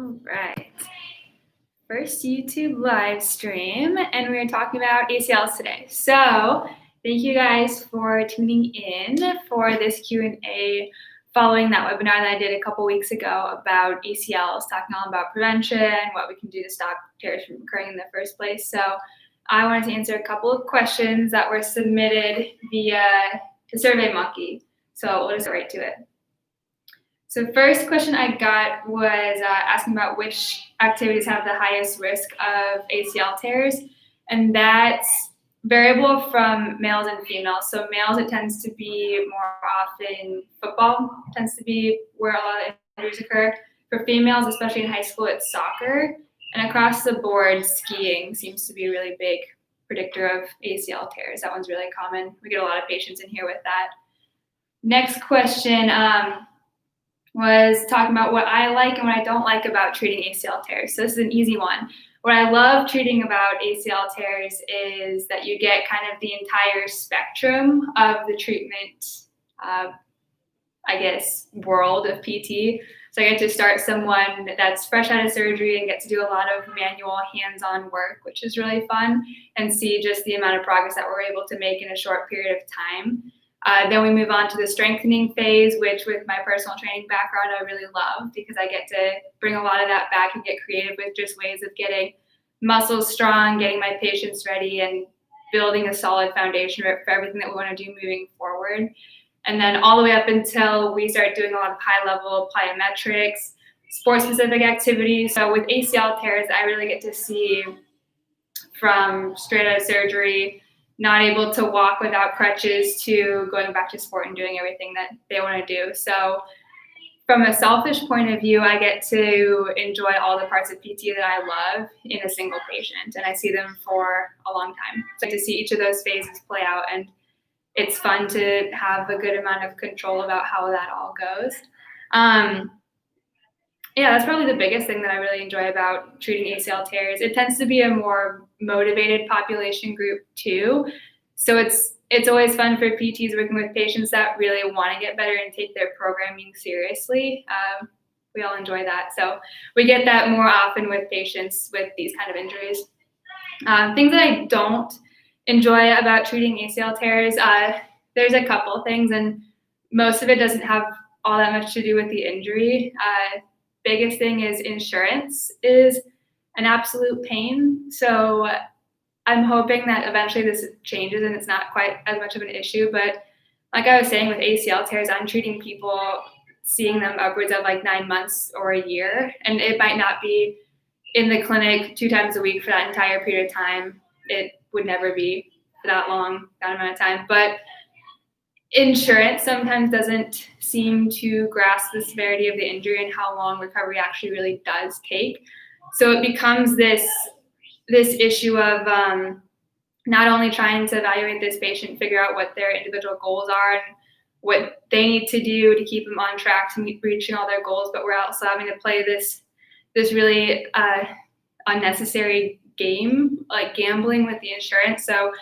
All right. First YouTube live stream, and we're talking about ACLs today. So thank you guys for tuning in for this Q&A following that webinar that I did a couple weeks ago about ACLs, talking all about prevention, what we can do to stop tears from occurring in the first place. So I wanted to answer a couple of questions that were submitted via the SurveyMonkey. So we'll just get right to it. So the first question I got was asking about which activities have the highest risk of ACL tears, and that's variable from males and females. So males, it tends to be more often football tends to be where a lot of injuries occur. For females, especially in high school, it's soccer, and across the board, skiing seems to be a really big predictor of ACL tears. That one's really common. We get a lot of patients in here with that. Next question. Was talking about what I like and what I don't like about treating ACL tears. So this is an easy one. What I love treating about ACL tears is that you get kind of the entire spectrum of the treatment, world of PT. So I get to start someone that's fresh out of surgery and get to do a lot of manual hands-on work, which is really fun, and see just the amount of progress that we're able to make in a short period of time. Then we move on to the strengthening phase, which with my personal training background, I really love because I get to bring a lot of that back and get creative with just ways of getting muscles strong, getting my patients ready, and building a solid foundation for everything that we want to do moving forward. And then all the way up until we start doing a lot of high-level plyometrics, sport-specific activities. So with ACL tears, I really get to see from straight out of surgery, not able to walk without crutches, to going back to sport and doing everything that they want to do. So from a selfish point of view, I get to enjoy all the parts of PT that I love in a single patient, and I see them for a long time. So I get to see each of those phases play out, and it's fun to have a good amount of control about how that all goes. Yeah, that's probably the biggest thing that I really enjoy about treating ACL tears. It tends to be a more motivated population group too. So it's always fun for PTs working with patients that really want to get better and take their programming seriously. We all enjoy that. So we get that more often with patients with these kind of injuries. Things that I don't enjoy about treating ACL tears, there's a couple things, and most of it doesn't have all that much to do with the injury. Biggest thing is insurance is an absolute pain. So I'm hoping that eventually this changes and it's not quite as much of an issue. But like I was saying with ACL tears, I'm treating people, seeing them upwards of like 9 months or a year. And it might not be in the clinic 2 times a week for that entire period of time. It would never be for that long, that amount of time. But insurance sometimes doesn't seem to grasp the severity of the injury and how long recovery actually really does take. So it becomes this issue of not only trying to evaluate this patient, figure out what their individual goals are and what they need to do to keep them on track to meet reaching all their goals, but we're also having to play this really unnecessary game, like gambling with the insurance. So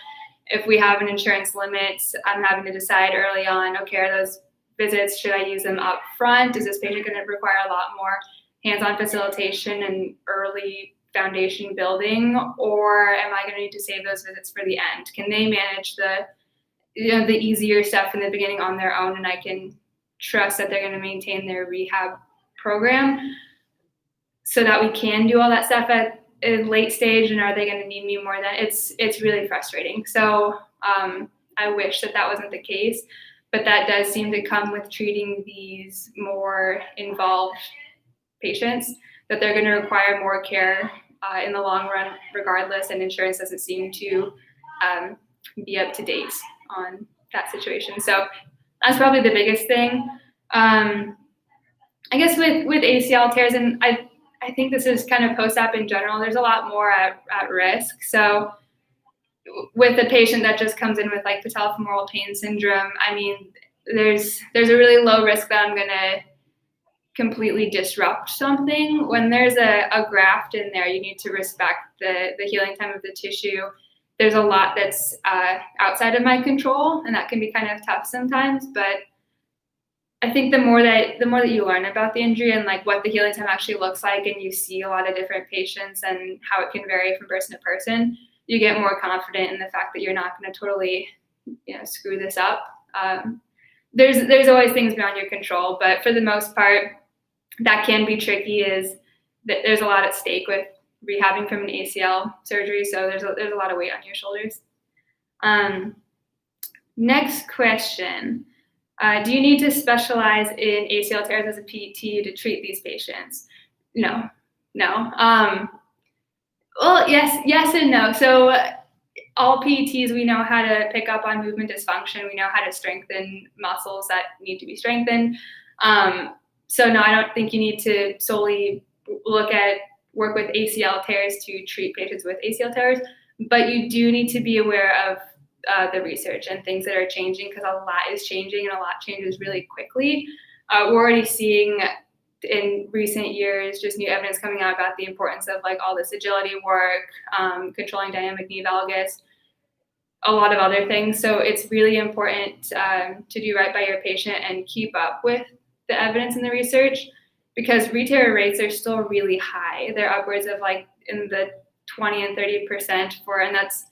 if we have an insurance limit, I'm having to decide early on, okay, are those visits, should I use them up front? Is this patient going to require a lot more hands-on facilitation and early foundation building, or am I going to need to save those visits for the end? Can they manage the easier stuff in the beginning on their own, and I can trust that they're going to maintain their rehab program so that we can do all that stuff at a late stage, and are they going to need me more than it's really frustrating. So I wish that wasn't the case, but that does seem to come with treating these more involved patients, that they're going to require more care in the long run regardless, and insurance doesn't seem to be up to date on that situation. So that's probably the biggest thing. I guess with ACL tears, and I think this is kind of post-op in general, there's a lot more at risk. So with a patient that just comes in with like patellofemoral pain syndrome, I mean, there's a really low risk that I'm going to completely disrupt something. When there's a graft in there, you need to respect the healing time of the tissue. There's a lot that's outside of my control, and that can be kind of tough sometimes, but I think the more that you learn about the injury and like what the healing time actually looks like, and you see a lot of different patients and how it can vary from person to person, you get more confident in the fact that you're not going to totally, screw this up. There's always things beyond your control, but for the most part, that can be tricky. Is that there's a lot at stake with rehabbing from an ACL surgery, so there's a lot of weight on your shoulders. Next question. Do you need to specialize in ACL tears as a PT to treat these patients? No. Well, yes and no. So all PTs, we know how to pick up on movement dysfunction. We know how to strengthen muscles that need to be strengthened. So no, I don't think you need to solely work with ACL tears to treat patients with ACL tears, but you do need to be aware of the research and things that are changing, because a lot is changing and a lot changes really quickly. We're already seeing in recent years just new evidence coming out about the importance of like all this agility work, controlling dynamic knee valgus, a lot of other things. So it's really important to do right by your patient and keep up with the evidence and the research, because re-tear rates are still really high. They're upwards of like in the 20 and 30% and that's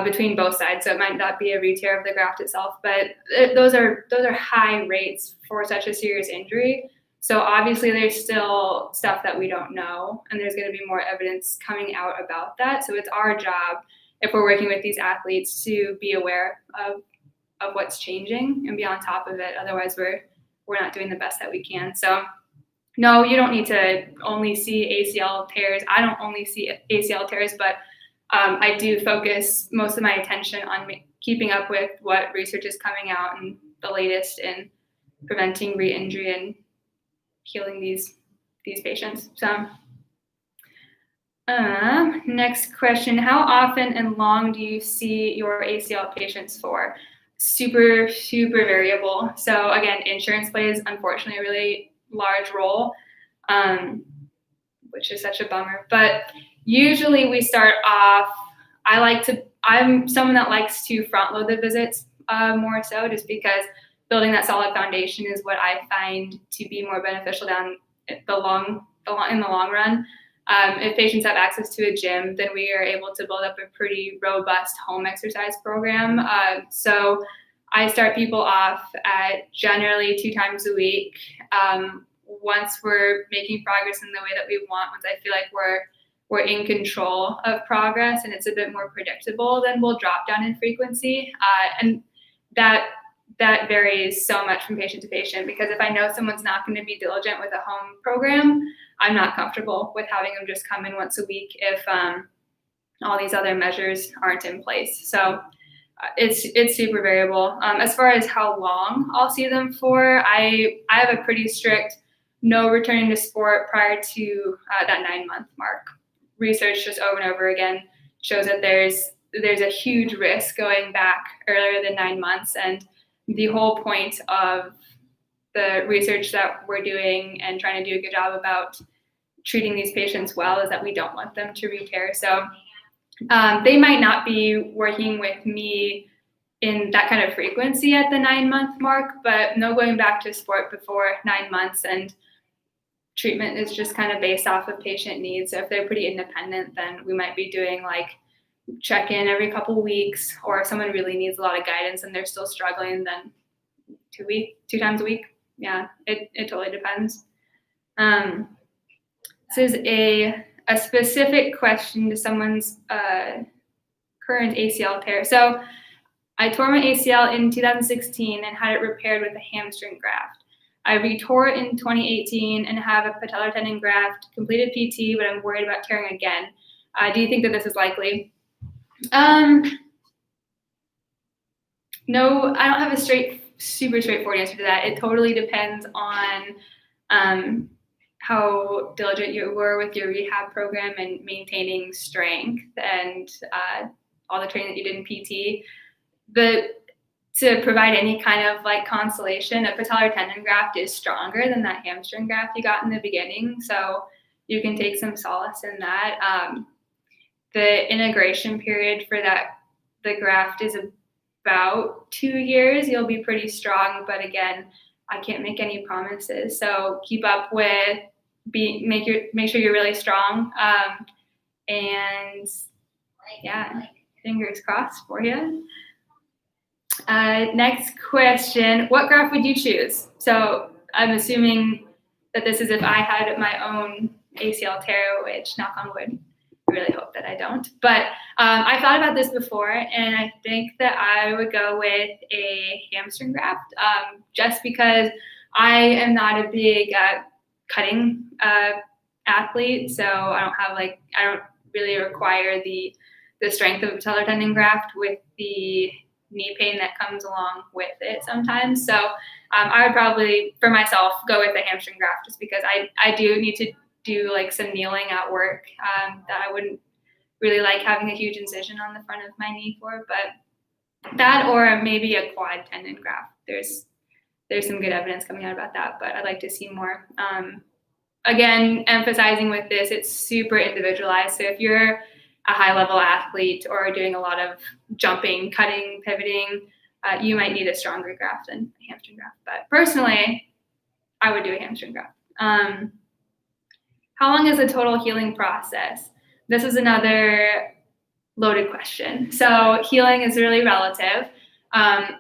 between both sides. So it might not be a re-tear of the graft itself, but those are high rates for such a serious injury. So obviously there's still stuff that we don't know, and there's going to be more evidence coming out about that. So it's our job, if we're working with these athletes, to be aware of what's changing and be on top of it. Otherwise we're not doing the best that we can. So no, you don't need to only see ACL tears. I don't only see ACL tears, but I do focus most of my attention on keeping up with what research is coming out and the latest in preventing re-injury and healing these patients. So next question, how often and long do you see your ACL patients for? Super, super variable. So again, insurance plays, unfortunately, a really large role, which is such a bummer. But usually we start off, I'm someone that likes to front load the visits more so, just because building that solid foundation is what I find to be more beneficial in the long run. If patients have access to a gym, then we are able to build up a pretty robust home exercise program. So I start people off at generally 2 times a week. Once we're making progress in the way that we want, once I feel like we're in control of progress and it's a bit more predictable, then we'll drop down in frequency. And that varies so much from patient to patient, because if I know someone's not going to be diligent with a home program, I'm not comfortable with having them just come in once a week if all these other measures aren't in place. So it's super variable. As far as how long I'll see them for, I have a pretty strict no returning to sport prior to that 9-month mark. Research just over and over again shows that there's a huge risk going back earlier than 9 months, and the whole point of the research that we're doing and trying to do a good job about treating these patients well is that we don't want them to re-tear. So they might not be working with me in that kind of frequency at the 9-month mark, but no going back to sport before 9 months, and treatment is just kind of based off of patient needs. So if they're pretty independent, then we might be doing like check-in every couple weeks, or if someone really needs a lot of guidance and they're still struggling, then 2 times a week. Yeah, it totally depends. This is a specific question to someone's current ACL tear. So I tore my ACL in 2016 and had it repaired with a hamstring graft. I retore it in 2018 and have a patellar tendon graft, completed PT, but I'm worried about tearing again. Do you think that this is likely? No, I don't have a super straightforward answer to that. It totally depends on how diligent you were with your rehab program and maintaining strength and all the training that you did in PT. To provide any kind of like consolation, a patellar tendon graft is stronger than that hamstring graft you got in the beginning, so you can take some solace in that. The integration period for the graft is about 2 years. You'll be pretty strong, but again, I can't make any promises. So keep up with, make sure you're really strong. And yeah, fingers crossed for you. Next question, what graft would you choose? So I'm assuming that this is if I had my own ACL tear, which knock on wood, I really hope that I don't. But I thought about this before, and I think that I would go with a hamstring graft, just because I am not a big cutting athlete, so I don't really require the strength of a patellar tendon graft with the knee pain that comes along with it sometimes. So I would probably, for myself, go with the hamstring graft, just because I do need to do like some kneeling at work that I wouldn't really like having a huge incision on the front of my knee for, but that, or maybe a quad tendon graft. There's some good evidence coming out about that, but I'd like to see more. Again, emphasizing with this, it's super individualized. So if you're a high-level athlete or doing a lot of jumping, cutting, pivoting, you might need a stronger graft than a hamstring graft. But personally, I would do a hamstring graft. How long is the total healing process? This is another loaded question. So healing is really relative.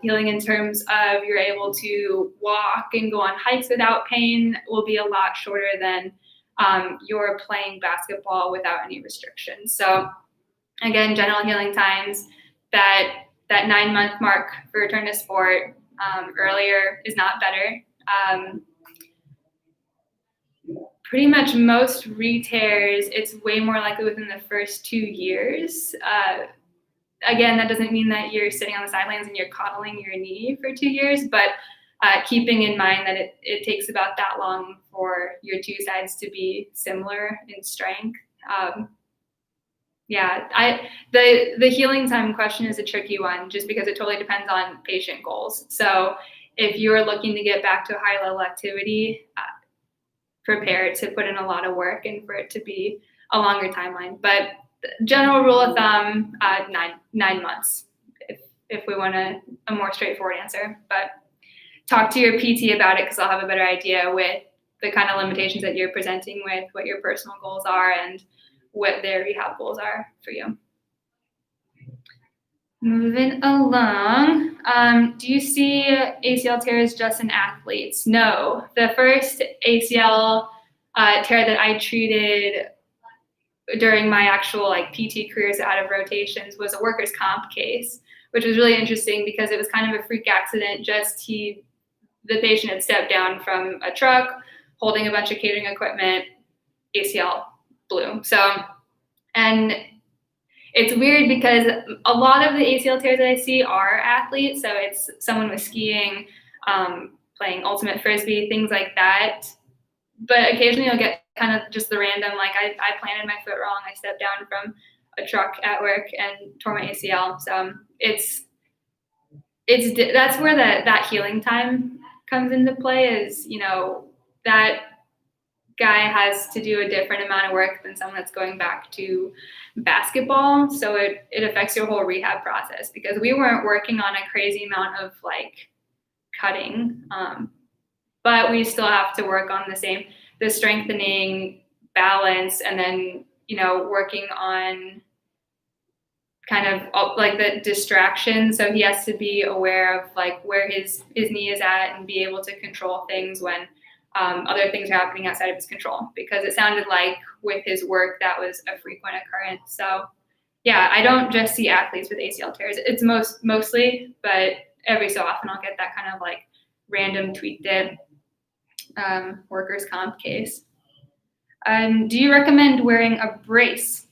Healing in terms of you're able to walk and go on hikes without pain will be a lot shorter than you're playing basketball without any restrictions. So again, general healing times, that 9-month mark for return to sport, earlier is not better. Pretty much most re-tears, it's way more likely within the first 2 years. Again, that doesn't mean that you're sitting on the sidelines and you're coddling your knee for 2 years, but keeping in mind that it takes about that long for your two sides to be similar in strength. The healing time question is a tricky one, just because it totally depends on patient goals. So if you're looking to get back to a high level activity, prepare to put in a lot of work and for it to be a longer timeline. But general rule of thumb, 9 months, if we want a more straightforward answer. But talk to your PT about it, because I'll have a better idea with the kind of limitations that you're presenting with, what your personal goals are, and what their rehab goals are for you. Moving along, do you see ACL tears just in athletes? No. The first ACL tear that I treated during my actual PT careers out of rotations was a workers' comp case, which was really interesting because it was kind of a freak accident. The patient had stepped down from a truck holding a bunch of catering equipment, ACL blew. And it's weird because a lot of the ACL tears that I see are athletes. So it's someone with skiing, playing ultimate frisbee, things like that. But occasionally you'll get kind of just the random, I planted my foot wrong. I stepped down from a truck at work and tore my ACL. So that's where that healing time comes into play, is, that guy has to do a different amount of work than someone that's going back to basketball. So it affects your whole rehab process, because we weren't working on a crazy amount of cutting, but we still have to work on the strengthening, balance, and then, working on kind of the distraction. So he has to be aware of where his knee is at and be able to control things when other things are happening outside of his control, because it sounded like with his work that was a frequent occurrence. So yeah, I don't just see athletes with ACL tears. It's mostly, but every so often I'll get that kind of random tweaked it workers' comp case. Do you recommend wearing a brace?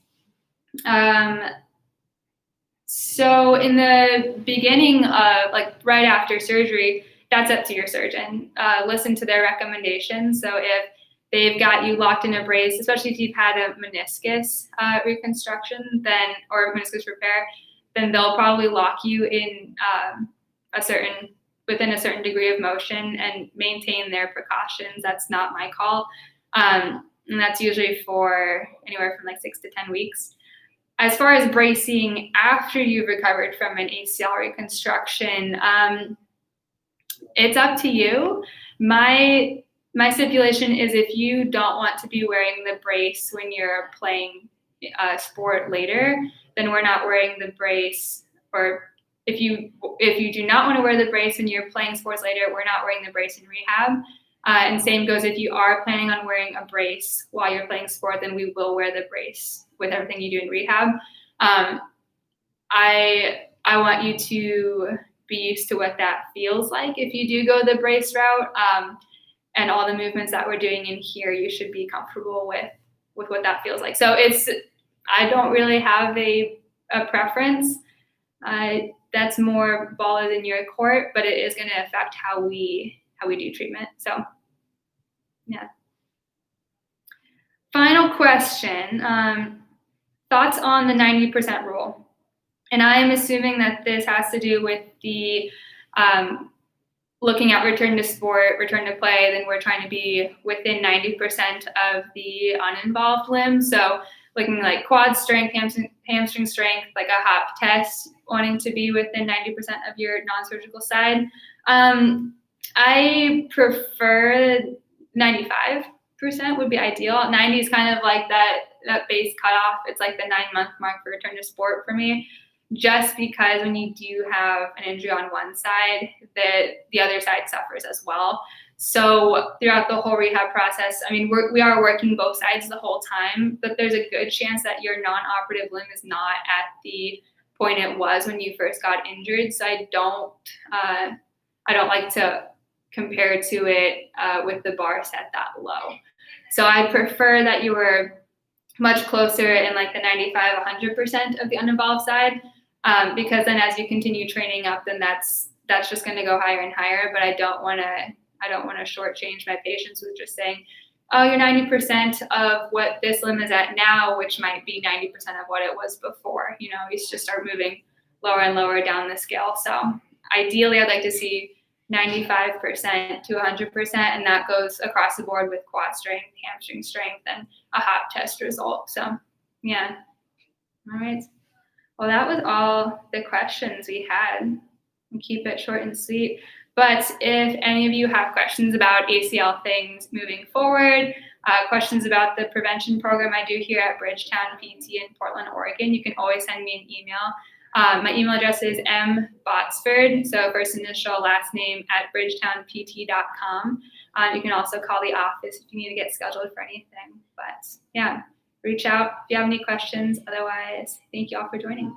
So in the beginning of right after surgery, that's up to your surgeon. Listen to their recommendations. So if they've got you locked in a brace, especially if you've had a meniscus reconstruction, or meniscus repair, then they'll probably lock you in within a certain degree of motion and maintain their precautions. That's not my call. And that's usually for anywhere from 6 to 10 weeks. As far as bracing after you've recovered from an ACL reconstruction, it's up to you. My stipulation is if you don't want to be wearing the brace when you're playing a sport later, then we're not wearing the brace. Or if you do not want to wear the brace when you're playing sports later, we're not wearing the brace in rehab. And same goes if you are planning on wearing a brace while you're playing sport, then we will wear the brace with everything you do in rehab. I want you to be used to what that feels like if you do go the brace route. And all the movements that we're doing in here, you should be comfortable with what that feels like. So I don't really have a preference. That's more ball is in your court, but it is going to affect how we do treatment. So, yeah. Final question. Thoughts on the 90% rule? And I am assuming that this has to do with the looking at return to sport, return to play, then we're trying to be within 90% of the uninvolved limb. So looking like quad strength, hamstring strength, like a hop test, wanting to be within 90% of your non-surgical side. I prefer 95% would be ideal. 90 is kind of like that base cutoff. It's like the 9-month mark for return to sport for me. Just because when you do have an injury on one side, the other side suffers as well. So throughout the whole rehab process, I mean, we are working both sides the whole time, but there's a good chance that your non-operative limb is not at the point it was when you first got injured. So I don't like to compare to it with the bar set that low. So I prefer that you were much closer in like the 95, 100% of the uninvolved side. Because then as you continue training up, then that's just going to go higher and higher. But I don't want to shortchange my patients with just saying, oh, you're 90% of what this limb is at now, which might be 90% of what it was before. You just start moving lower and lower down the scale. So ideally, I'd like to see 95% to 100%, and that goes across the board with quad strength, hamstring strength, and a hop test result. So, yeah. All right. Well, that was all the questions we had. We'll keep it short and sweet. But if any of you have questions about ACL things moving forward, questions about the prevention program I do here at Bridgetown PT in Portland, Oregon, you can always send me an email. My email address is mbotsford, so first initial, last name, @bridgetownpt.com. You can also call the office if you need to get scheduled for anything. But yeah, reach out if you have any questions. Otherwise, thank you all for joining.